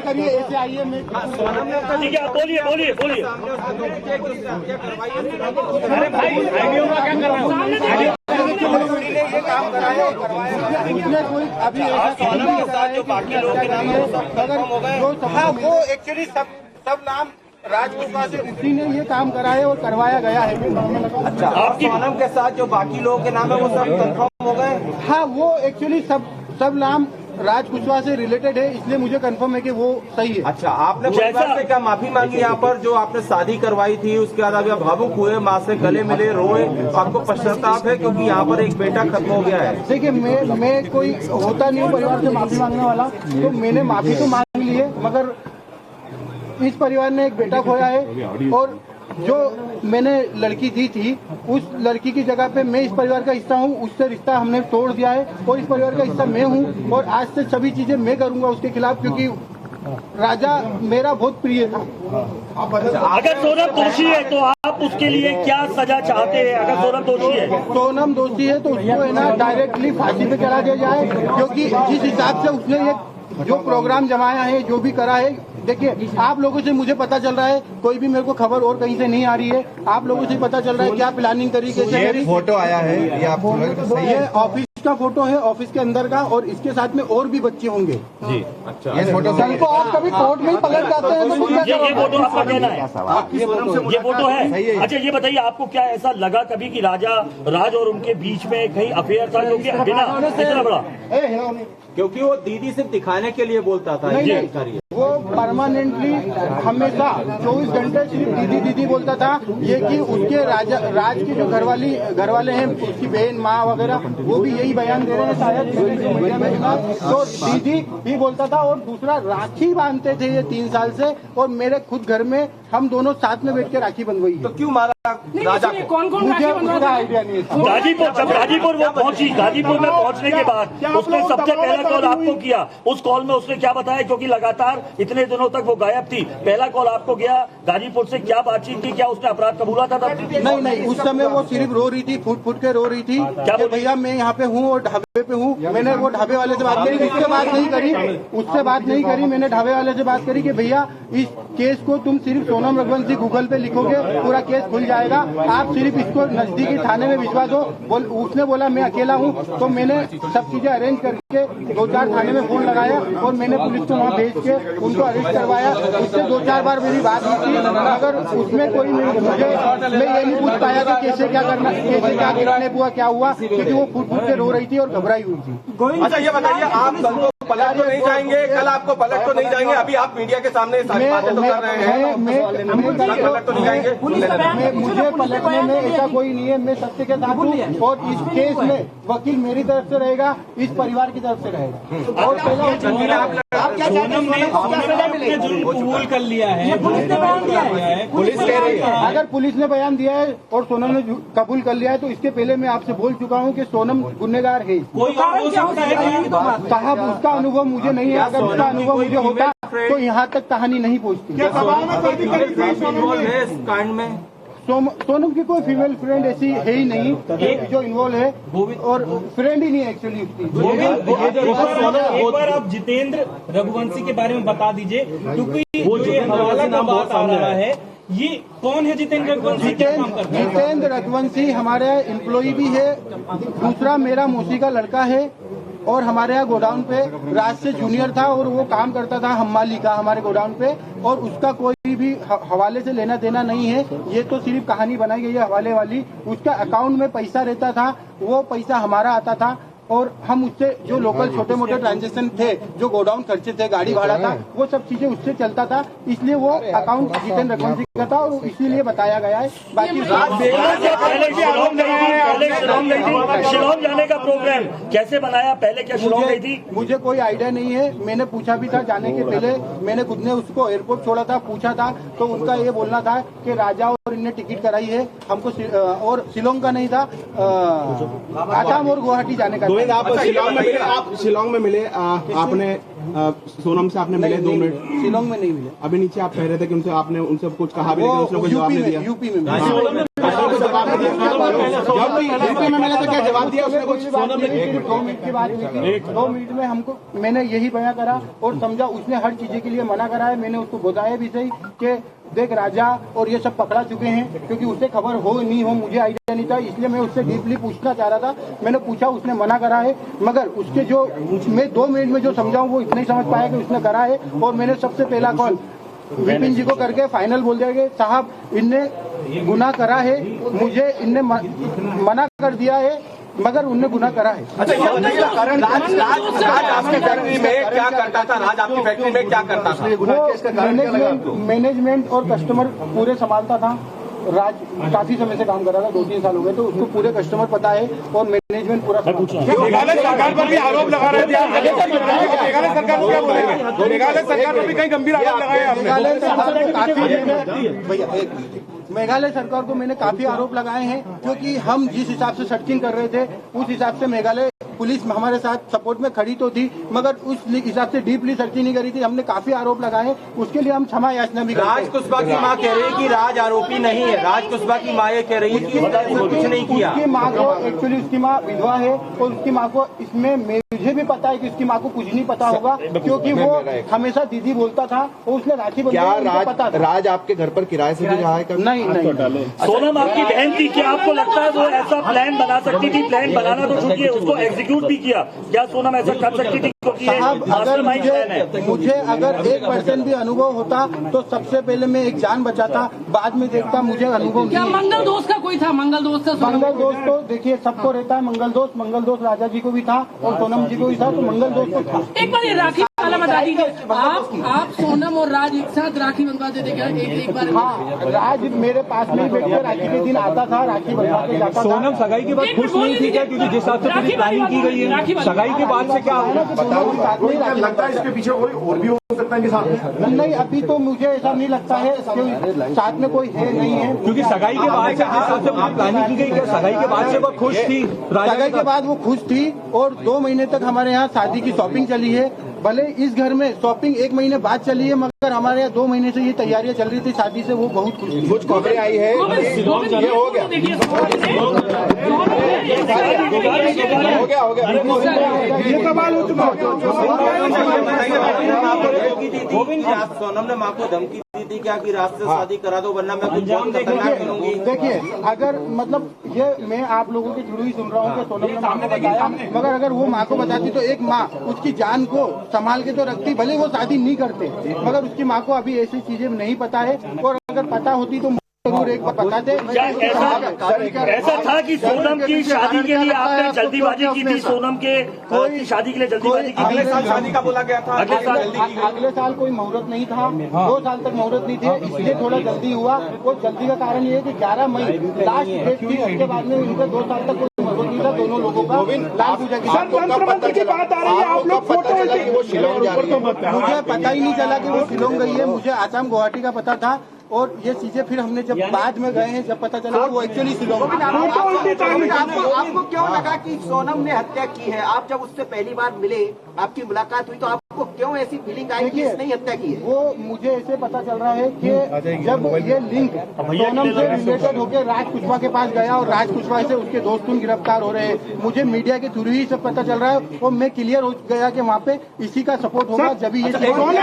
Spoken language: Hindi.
करिए ऐसे आइए। ठीक है, बोलिए बोलिए बोलिए। अरे भाई क्या कर रहे हो? ये काम कराया उसने कोई अभी ऐसा जो बाकी लोग वो एक्चुअली सब नाम राजगोपाल से उसी ने ये काम कराया और करवाया गया है। अच्छा, आपकी सोनम के साथ जो बाकी लोगों के नाम है वो सब कंफर्म हो गए? हाँ, वो एक्चुअली सब नाम राज कुशवाहा से रिलेटेड है, इसलिए मुझे कंफर्म है कि वो सही है। अच्छा, आपने परिवार से क्या माफी मांगी यहाँ पर जो आपने शादी करवाई थी? उसके बाद अभी आप भावुक हुए, माँ से गले मिले, रोए, आपको पश्चाताप है क्योंकि यहाँ पर एक बेटा खत्म हो गया है? देखिए, मैं कोई होता नहीं हूँ परिवार से माफी मांगने वाला, तो मैंने माफी तो मांग ली है, मगर इस परिवार ने एक बेटा खोया है और जो मैंने लड़की दी थी उस लड़की की जगह पे मैं इस परिवार का हिस्सा हूँ, उससे रिश्ता हमने तोड़ दिया है और इस परिवार का हिस्सा मैं हूँ और आज से सभी चीजें मैं करूँगा उसके खिलाफ, क्योंकि राजा मेरा बहुत प्रिय था। अगर सोनम दोषी है तो आप उसके लिए क्या सजा चाहते हैं? अगर सोनम दोषी है, सोनम दोषी है तो उसको है ना डायरेक्टली फांसी पे चढ़ा दिया जाए, क्योंकि जिस हिसाब से उसने ये जो प्रोग्राम जमाया है, जो भी करा है, देखिए आप लोगों से मुझे पता चल रहा है, कोई भी मेरे को खबर और कहीं से नहीं आ रही है, आप लोगों से पता चल रहा है क्या प्लानिंग करी, कैसे करी। फोटो आया है ये आपको सही है? ये ऑफिस का फोटो है, ऑफिस के अंदर का, और इसके साथ में और भी बच्चे होंगे जी। अच्छा, ये फोटो को आप कभी कोर्ट में पलट जाते हैं तो ये फोटो आपका कहना है? ये फोटो है? अच्छा, ये बताइए आपको क्या ऐसा लगा कभी कि राज और उनके बीच में कहीं अफेयर था, क्योंकि बिना इतना बड़ा, क्योंकि वो दीदी सिर्फ दिखाने के लिए बोलता था? वो परमानेंटली हमेशा 24 घंटे सिर्फ दीदी दीदी बोलता था। ये कि उसके राज की जो घर वाले हैं, उसकी बहन माँ वगैरह, वो भी यही बयान दे रहे हैं शायद मीडिया में सुना, तो दीदी भी बोलता था। और दूसरा, राखी बांधते थे ये 3 साल से, और मेरे खुद घर में हम दोनों साथ में बैठ के राखी बंधवाई। तो क्यों मारा राजा को? कौन मुझे उसका आइडिया नहीं है। गाजीपुर वो पहुंची, गाजीपुर में पहुंचने के बाद उसने सबसे पहला कॉल आपको किया। उस कॉल में उसने क्या बताया, क्योंकि लगातार इतने दिनों तक वो गायब थी, पहला कॉल आपको गया गाजीपुर से, क्या बातचीत थी, क्या उसने अपराध कबूला था तब? नहीं, उस समय वो सिर्फ रो रही थी, फुट के रो रही थी, क्या भैया मैं यहाँ पे हूँ और ढाबे पे हूँ। मैंने वो ढाबे वाले से बात करी, उससे बात नहीं करी, मैंने ढाबे वाले से बात करी कि भैया इस केस को तुम सिर्फ सोनम रघुवंशी गूगल पे लिखोगे, पूरा केस खुल जाएगा, आप सिर्फ इसको नजदीकी थाने में भिजवा दो। उसने बोला मैं अकेला हूँ, तो मैंने सब चीजें अरेंज करके 2-4 थाने में फोन लगाया और मैंने पुलिस को वहाँ भेज के उनको अरेस्ट करवाया। उससे 2-4 बार मेरी बात हुई थी, मगर उसमें कोई मैं ये नहीं पूछ पाया कि कैसे क्या करना, कैसे क्या किडनैप हुआ, क्या हुआ, क्योंकि वो फुट के रो रही थी और घबराई हुई थी। अच्छा, ये बताइए, आप कल को पलट तो नहीं जाएंगे? कल आपको पलट तो नहीं जाएंगे? अभी आप मीडिया के सामने सारी बातें तो कर रहे हैं, पलट तो नहीं जाएंगे? मुझे पलटने में ऐसा कोई नहीं है, मैं सत्य के साथ हूँ और इस केस में वकील मेरी तरफ से रहेगा, इस परिवार की तरफ से रहेगा। और आप क्या कबूल कर लिया है, पुलिस ने बयान दिया है, पुलिस कह रही है। अगर पुलिस ने बयान दिया है और सोनम ने कबूल कर लिया है, तो इसके पहले मैं आपसे बोल चुका हूँ कि सोनम गुनहगार है। कोई हो सकता है साहब, उसका अनुभव मुझे नहीं है, अगर उसका अनुभव मुझे होता तो यहाँ तक कहानी नहीं पहुँचती। कांड में सोनम की कोई फीमेल फ्रेंड ऐसी है ही नहीं जो इन्वॉल्व है, और फ्रेंड ही नहीं है एक्चुअली उसकी। एक बार आप जितेंद्र रघुवंशी के बारे में बता दीजिए, क्योंकि वो जो हवाला का बात आ रहा है, ये कौन है जितेंद्र रघुवंशी, क्या काम करता है? जितेंद्र रघुवंशी हमारे एम्प्लॉय भी है, दूसरा मेरा मौसी का लड़का है, और हमारे यहाँ गोडाउन पे राज से जूनियर था और वो काम करता था हम्माली का हमारे गोडाउन पे, और उसका कोई भी हवाले से लेना देना नहीं है। ये तो सिर्फ कहानी बनाई गई है हवाले वाली। उसका अकाउंट में पैसा रहता था, वो पैसा हमारा आता था, और हम उससे जो लोकल छोटे मोटे ट्रांजेक्शन थे, जो गोडाउन खर्चे थे, गाड़ी भाड़ा था, वो सब चीजें उससे चलता था, इसलिए वो अकाउंट जितेंद्र रघुवंशी का था और इसीलिए बताया गया है। बाकी शिलोंग जाने का प्रोग्राम कैसे बनाया, पहले क्या शिलोंग गई थी? मुझे कोई आइडिया नहीं है, मैंने पूछा भी था जाने के पहले, मैंने खुद ने उसको एयरपोर्ट छोड़ा था, पूछा था, तो उनका ये बोलना था कि राजा और इनने टिकट कराई है हमको, और शिलोंग का नहीं था, आसाम और गुवाहाटी जाने का। आप शिलोंग में मिले, आपने सोनम से आपने मिले 2 मिनट? शिलोंग में नहीं मिले। अभी नीचे आप कह रहे थे कि आपने उनसे कुछ कहा भी, लेकिन उसने कोई जवाब नहीं दिया। यूपी में यूपी में मिले तो क्या जवाब दिया उसने कुछ? सोनम ने 2 मिनट की बात हुई थी, 2 मिनट में हमको मैंने यही बयां करा और समझा। उसने हर चीज के लिए मना करा है। मैंने उसको बताया भी सही कि देख राजा और ये सब पकड़ा चुके हैं, क्योंकि उसे खबर हो नहीं हो मुझे आइडिया नहीं था, इसलिए मैं उससे डीपली पूछना चाह रहा था। मैंने पूछा, उसने मना करा है, मगर उसके जो मैं 2 मिनट में जो समझाऊं वो इतना ही समझ पाया कि उसने करा है। और मैंने सबसे पहला कॉल विपिन जी को करके फाइनल बोल दिया कि साहब इनने गुनाह करा है, मुझे इनने मना कर दिया है, मगर उनने गुनाह करा है। अच्छा, राज आपकी फैक्ट्री में क्या करता था? राज आपकी फैक्ट्री में क्या करता था? मैनेजमेंट और कस्टमर पूरे संभालता था। राज काफी समय से काम कर रहा था, 2-3 साल हो गए, तो उसको पूरे कस्टमर पता है और मैनेजमेंट पूरा मेघालय सरकार पर भी आरोप लगा रहे थे आप। मेघालय सरकार को क्या बोलेंगे? मेघालय सरकार पर भी कई गंभीर आरोप लगाए आपने। मेघालय सरकार को मैंने काफी आरोप लगाए हैं, क्योंकि हम जिस हिसाब से सर्चिंग कर रहे थे उस हिसाब से मेघालय पुलिस हमारे साथ सपोर्ट में खड़ी तो थी, मगर उस हिसाब से डीपली सर्चिंग नहीं करी थी। हमने काफी आरोप लगाए, उसके लिए हम क्षमा याचना भी करते हैं। राज कुशवाहा की मां कह रही है कि राज आरोपी नहीं है। राज कुशवाहा की मां ये कह रही है कि इसने कुछ नहीं किया। उसकी माँ को एक्चुअली उसकी माँ विधवा है और उसकी माँ को इसमें मुझे भी पता है कि उसकी माँ को कुछ नहीं पता होगा, क्योंकि वो हमेशा दीदी बोलता था और उसने राखी बंधी पता था। राज आपके घर पर किराए से भी रहा है? नहीं। सोनम आपकी बहन थी, क्या आपको लगता है वो ऐसा प्लान बना सकती थी? प्लान बनाना तो छूटिए, उसको एग्जीक्यूट भी किया। क्या सोनम ऐसा कर सकती थी? क्योंकि साहब अगर मुझे अगर 1% भी अनुभव होता तो सबसे पहले मैं एक जान बचाता, बाद में देखता। मुझे अनुभव क्या नहीं। मंगल दोस्त का कोई था? मंगल दोस्त तो देखिए सबको रहता है मंगल दोस्त राजा जी को भी था और सोनम जी को भी था, तो मंगल दोस्त तो था। एक बार ये राखी वाला बता दीजिए, आप सोनम और राज एक साथ राखी बनवा देते क्या? एक बार हाँ, राज मेरे पास में ही बैठ के राखी के दिन आता था, राखी बनवा के जाता था। सोनम सगाई के बाद खुश नहीं थी क्या? क्योंकि जिस हिसाब से पूरी प्लानिंग की गई है, सगाई के बाद से क्या लगता है इसके पीछे कोई और भी हो सकता है साथ में? नहीं, अभी तो मुझे ऐसा नहीं लगता है, साथ में कोई है नहीं है, क्योंकि सगाई के बाद से जिस हिसाब से पूरी प्लानिंग की गई, क्या सगाई के बाद से वो खुश थी? सगाई के बाद वो खुश थी और 2 महीने तक हमारे यहाँ शादी की शॉपिंग चली है। भले इस घर में शॉपिंग 1 महीने बाद चली है, मगर हमारे यहाँ 2 महीने से ये तैयारियां चल रही थी शादी से, वो बहुत खुश थी। कुछ खबरें आई है, ये हो गया ये सवाल हो चुका सोनम ने मां को धमकी दी थी क्या कि रात से शादी करा दो वरना मैं कुछ बहुत खतरनाक करूंगी? देखिए, अगर मतलब ये मैं आप लोगों के थ्रू ही सुन रहा हूँ कि सोनम ने माँ को बताया, मगर अगर वो माँ को बताती तो एक माँ उसकी जान को संभाल के तो रखती, भले वो शादी नहीं करते, मगर उसकी माँ को अभी ऐसी चीजें नहीं पता है, और अगर पता होती तो जरूर एक बार बताते। ऐसा था कि सोनम की शादी के लिए आपने जल्दीबाजी की थी? सोनम के की शादी के लिए जल्दीबाजी की? अगले साल शादी का बोला गया था। अगले साल कोई मुहूर्त नहीं था, 2 साल तक मुहूर्त नहीं थे, इसलिए थोड़ा जल्दी हुआ। और जल्दी का कारण ये है कि 11 मई लास्ट डेट थी, उसके बाद में इनका 2 साल तक कोई मुहूर्त नहीं था दोनों लोगों का। लाल पूजा की बात आ रही है, आप लोग मुझे पता ही नहीं चला कि वो शिलोंग गई है, मुझे आसाम गुवाहाटी का पता था। और ये चीजें फिर हमने जब बाद में गए हैं, जब पता चला वो एक्चुअली शिलोंग। आपको क्यों लगा कि सोनम ने हत्या की है? आप जब उससे पहली बार मिले, आपकी मुलाकात हुई, तो आपको क्यों ऐसी फीलिंग आई कि इसने ही हत्या की है? वो मुझे ऐसे पता चल रहा है कि जब ये लिंक सोनम से रिलेटेड होकर राज कुशवाहा के पास गया और राज कुशवाहा से उसके दोस्त गिरफ्तार हो रहे हैं, मुझे मीडिया के थ्रू ही सब पता चल रहा है और मैं क्लियर हो गया कि वहाँ पे इसी का सपोर्ट होगा जब ये